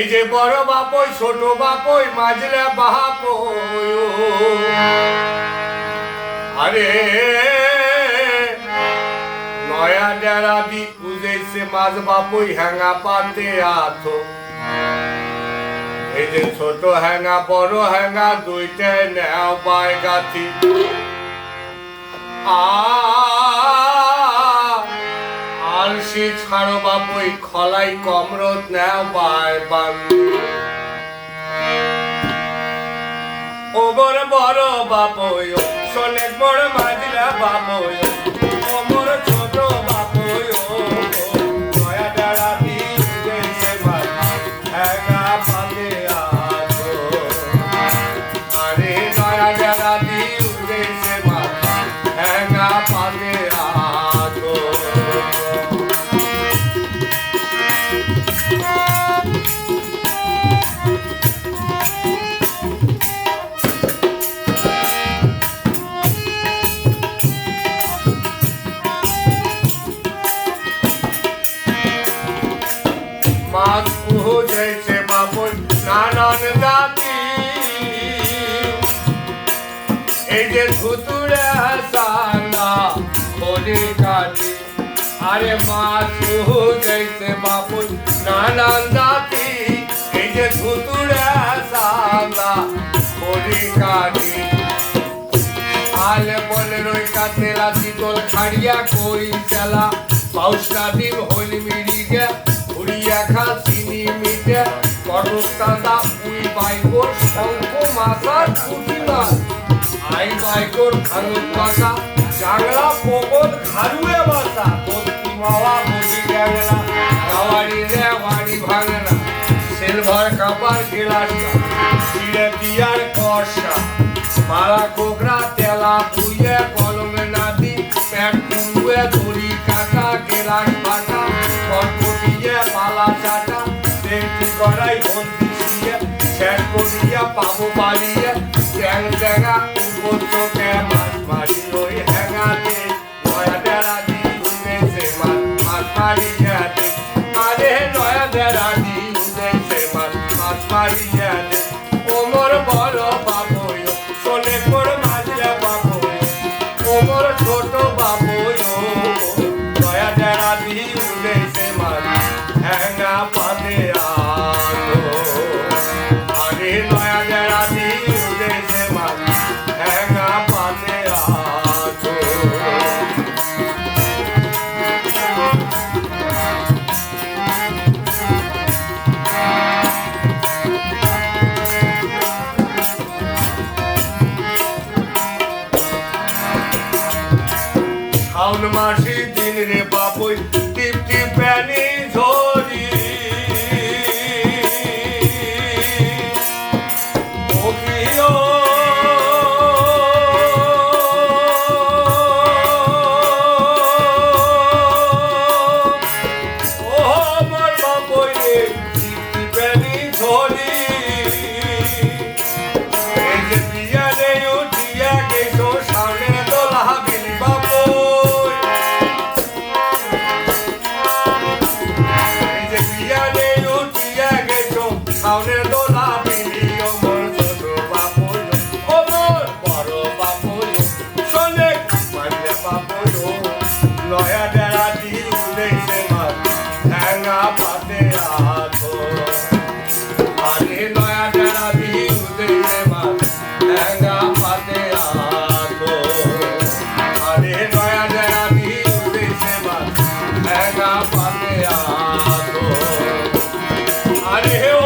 যে বড় বাপই ছোট বাপই মাঝলে বাপই আরে নয়া ডেরা দি উজেছে মাঝ বাপই হ্যাঙ্গা পাতে আথো এই যে ছোট হ্যাঙ্গা বড় হ্যাঙ্গা দুইটাই নেও পায় গাথি আলসি ছাড়ো বাপই খলাই কমরত নেও পায় বান্ধি ওগর বড় বাপই শোনে বড় মাঝিরা বাপই ওমর ছোট বাপই নয়া ডেরা দি উজেছে মাঝ হ্যাঙ্গা পাতে আথো আরে নয়া ডেরা দি উজেছে মাঝ হ্যাঙ্গা পাতে আথো মাছ পুহো জেছে বাপই নানান জাতি এই যে ধুতুরে সানা খোলি কাটি আরে মাছ পুহো জেছে বাপই নানান জাতি এই যে ধুতুরে সানা খোলি কাটি আলে বলে রই কাতেলা শীতল খাড়িয়া কই চেলা পাউসা ডিম হইল মিরিগে উড়িয়া খা চিনি মিটে করুক দাদা উই বাইকোর শঙ্খ মাথার কুটি না আই বাইকোর খানুক বাসা জাংলা পকর খারুয়ে বাসা কত্তি মাওয়া বসি গ্যাংলা গাওয়ারি রে বাড়ি ভাঙনা সিলভার কাপার গিলাসটা চিড়ে দিয়ার কষা মালা কোকরা তেলা ধুইয়ে কলমে নাদি প্যাট কুড়ুয়ে দড়ি কাটা গেলাস বাটা কটকটিয়ে মালা চাটা দেখি করাই বন্দি দিয়ে শেষ করিয়া পাবো পালিয়ে ট্যাং ট্যাঙা উপর চোখে মাছ মারি ওই হ্যাঙাতে নয়া ডেরা দি উঠেছে মাছ মারিয়া দে আরে নয়া ডেরা দি উঠেছে মাছ মারিয়া দে ওমর বড় বাবই শোনে কোর মাঝলে বাবই ওমর ছোট বাবই নয়া ডেরা দি উঠেছে মাছ হ্যাঙ্গা পাতে আলো আরে নয়া ডেরা দি উঠেছে মাছ হ্যাঙ্গা পাতে আলো শাওন মাসি দিন রে বাপই টিপ টিপ প্যানি ঝরি ওগিও ও মোর বাপই রে টিপ টিপ প্যানি ঝরি এই যে বিয়া রে উঠিয়া গেছো সামনে দোলা বিলি বাপই সামনে দোলা বিলি ওমর ছোট বাপই ওমর বড় বাপই শোনে মাঝলে বাপই নয়া ডেরা দি উঠেছে মাছ হ্যাঙ্গা পাতে আথো আরে নয়া ডেরা দি উঠেছে মাছ হ্যাঙ্গা পাতে আথো আরে নয়া ডেরা দি উঠেছে মাছ হ্যাঙ্গা পাতে আথো আরে ও